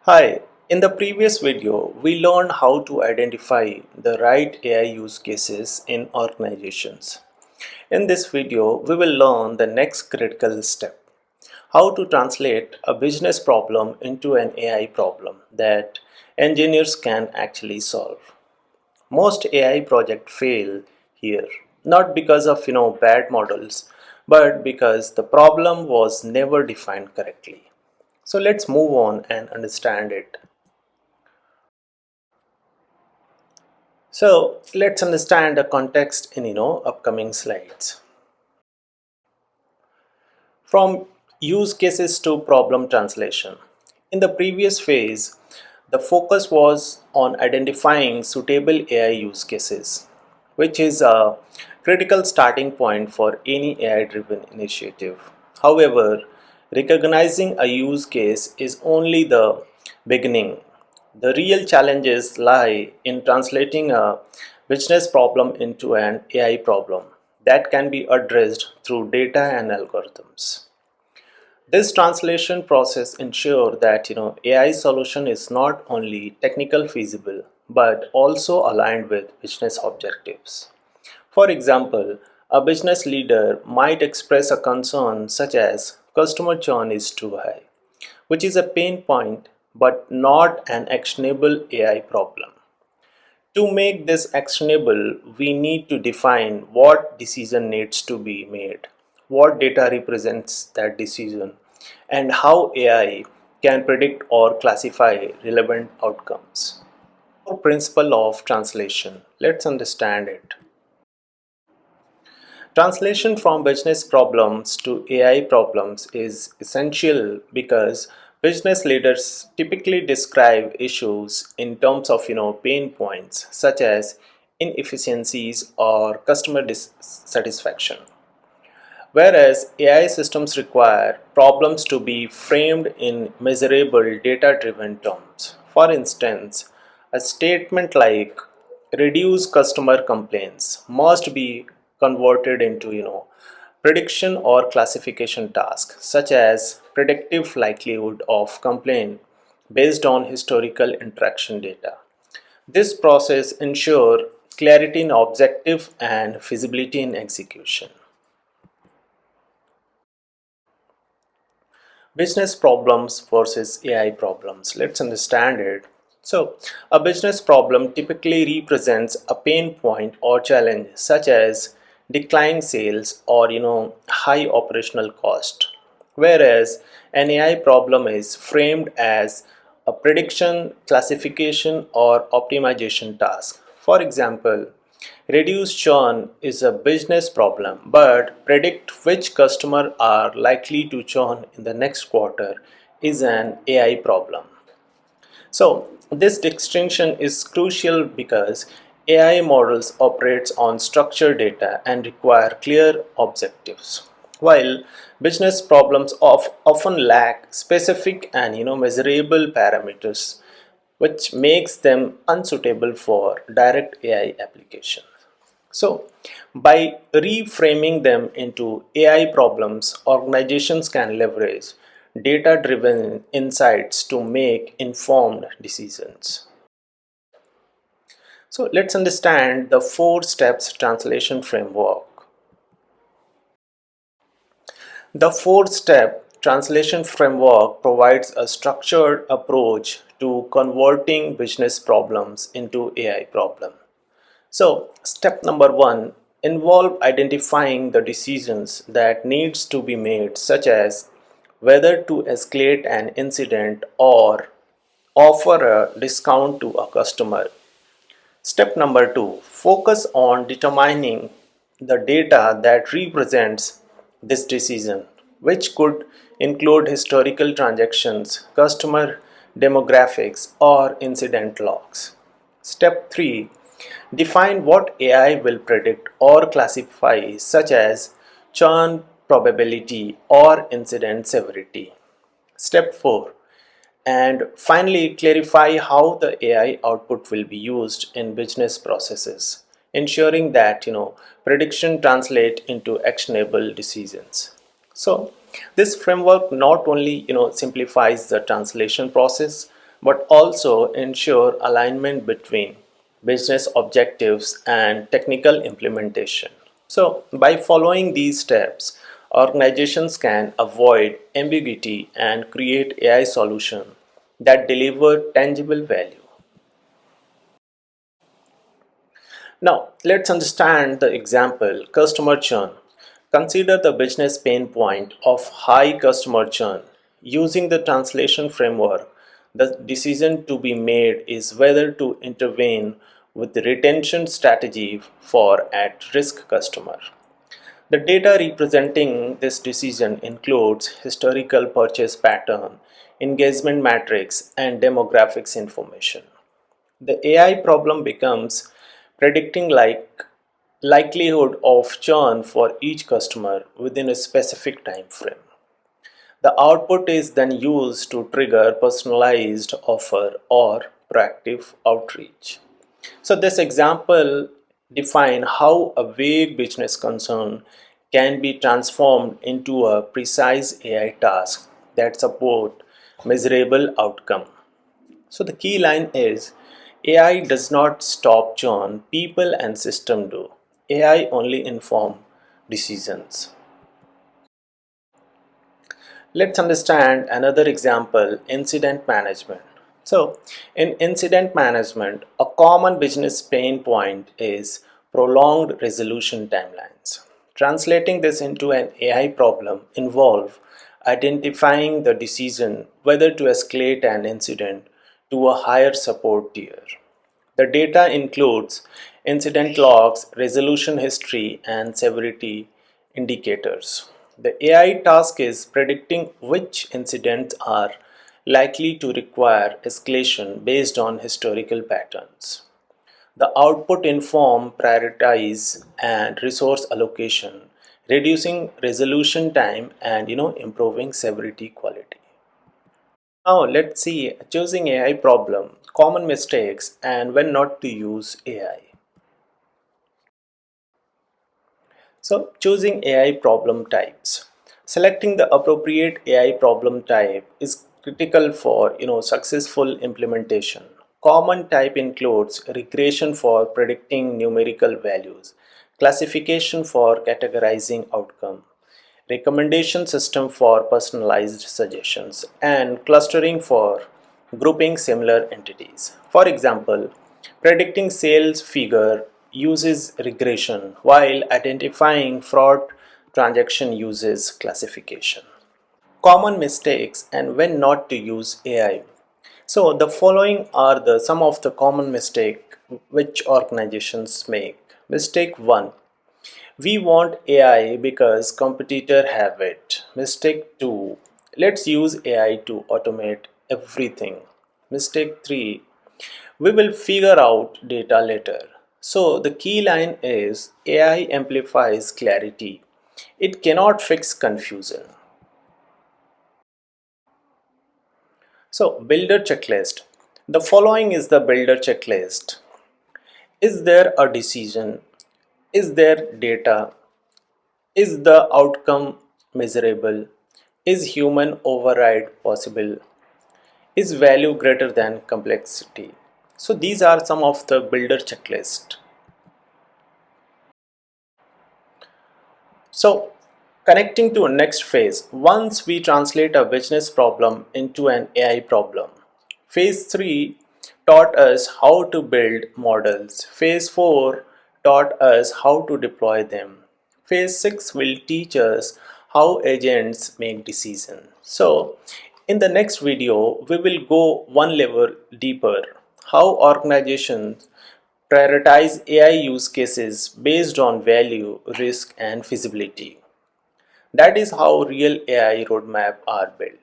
Hi, in the previous video, we learned how to identify the right AI use cases in organizations. In this video, we will learn the next critical step, how to translate a business problem into an AI problem that engineers can actually solve. Most AI projects fail here, not because of bad models, but because the problem was never defined correctly. So let's move on and understand it. So let's understand the context in upcoming slides. From use cases to problem translation. In the previous phase, the focus was on identifying suitable AI use cases, which is a critical starting point for any AI-driven initiative. However, recognizing a use case is only the beginning. The real challenges lie in translating a business problem into an AI problem that can be addressed through data and algorithms. This translation process ensures that AI solution is not only technical feasible but also aligned with business objectives. For example, a business leader might express a concern such as customer churn is too high, which is a pain point but not an actionable AI problem. To make this actionable, we need to define what decision needs to be made, what data represents that decision, and how AI can predict or classify relevant outcomes. Principle of translation. Let's understand it. Translation from business problems to AI problems is essential because business leaders typically describe issues in terms of pain points such as inefficiencies or customer dissatisfaction. Whereas AI systems require problems to be framed in measurable data driven terms. For instance, a statement like reduce customer complaints must be converted into prediction or classification task such as predictive likelihood of complaint based on historical interaction data. This process ensures clarity in objective and feasibility in execution. Business problems versus AI problems. Let's understand it. So, a business problem typically represents a pain point or challenge such as declining sales or high operational cost. Whereas an AI problem is framed as a prediction, classification or optimization task. For example, reduce churn is a business problem, but predict which customers are likely to churn in the next quarter is an AI problem. So this distinction is crucial because AI models operates on structured data and require clear objectives, while business problems often lack specific and measurable parameters, which makes them unsuitable for direct AI application. So, by reframing them into AI problems, organizations can leverage data driven insights to make informed decisions. So, let's understand the four steps translation framework. The four-step translation framework provides a structured approach to converting business problems into AI problems. So, step number one involve identifying the decisions that needs to be made, such as whether to escalate an incident or offer a discount to a customer. Step number two focus on determining the data that represents this decision, which could include historical transactions, customer demographics, or incident logs. Step 3 define what AI will predict or classify, such as churn probability or incident severity. Step 4 and finally clarify how the AI output will be used in business processes, ensuring that prediction translate into actionable decisions. So this framework not only simplifies the translation process but also ensure alignment between business objectives and technical implementation. So, by following these steps, organizations can avoid ambiguity and create AI solutions that deliver tangible value. Now, let's understand the example customer churn. Consider the business pain point of high customer churn. Using the translation framework, the decision to be made is whether to intervene with the retention strategy for at risk customer. The data representing this decision includes historical purchase pattern, engagement metrics, and demographics information. The AI problem becomes predicting likelihood of churn for each customer within a specific time frame. The output is then used to trigger personalized offer or proactive outreach. So this example define how a vague business concern can be transformed into a precise AI task that support measurable outcome. So the key line is AI does not stop churn, people and system do. AI only inform decisions. Let's understand another example, incident management. So, in incident management, a common business pain point is prolonged resolution timelines. Translating this into an AI problem involve identifying the decision whether to escalate an incident to a higher support tier. The data includes incident logs, resolution history, and severity indicators. The AI task is predicting which incidents are likely to require escalation based on historical patterns. The output inform prioritize and resource allocation, reducing resolution time and improving severity quality. Now let's see choosing AI problem, common mistakes and when not to use AI. So choosing AI problem types. Selecting the appropriate AI problem type is critical for successful implementation. Common type includes regression for predicting numerical values, classification for categorizing outcome, recommendation system for personalized suggestions, and clustering for grouping similar entities. For example, predicting sales figure uses regression while identifying fraud transaction uses classification. Common mistakes and when not to use AI. So the following are the some of the common mistake which organizations make. Mistake 1, we want AI because competitor have it. Mistake 2, let's use AI to automate everything. Mistake 3, we will figure out data later. So the key line is AI amplifies clarity. It cannot fix confusion. So builder checklist. The following is the builder checklist. Is there a decision? Is there data? Is the outcome measurable? Is human override possible? Is value greater than complexity? So these are some of the builder checklist. So connecting to a next phase, once we translate a business problem into an AI problem. Phase 3 taught us how to build models. Phase 4 taught us how to deploy them. Phase 6 will teach us how agents make decisions. So in the next video, we will go one level deeper, how organizations prioritize AI use cases based on value, risk, and feasibility. That is how real AI roadmap are built.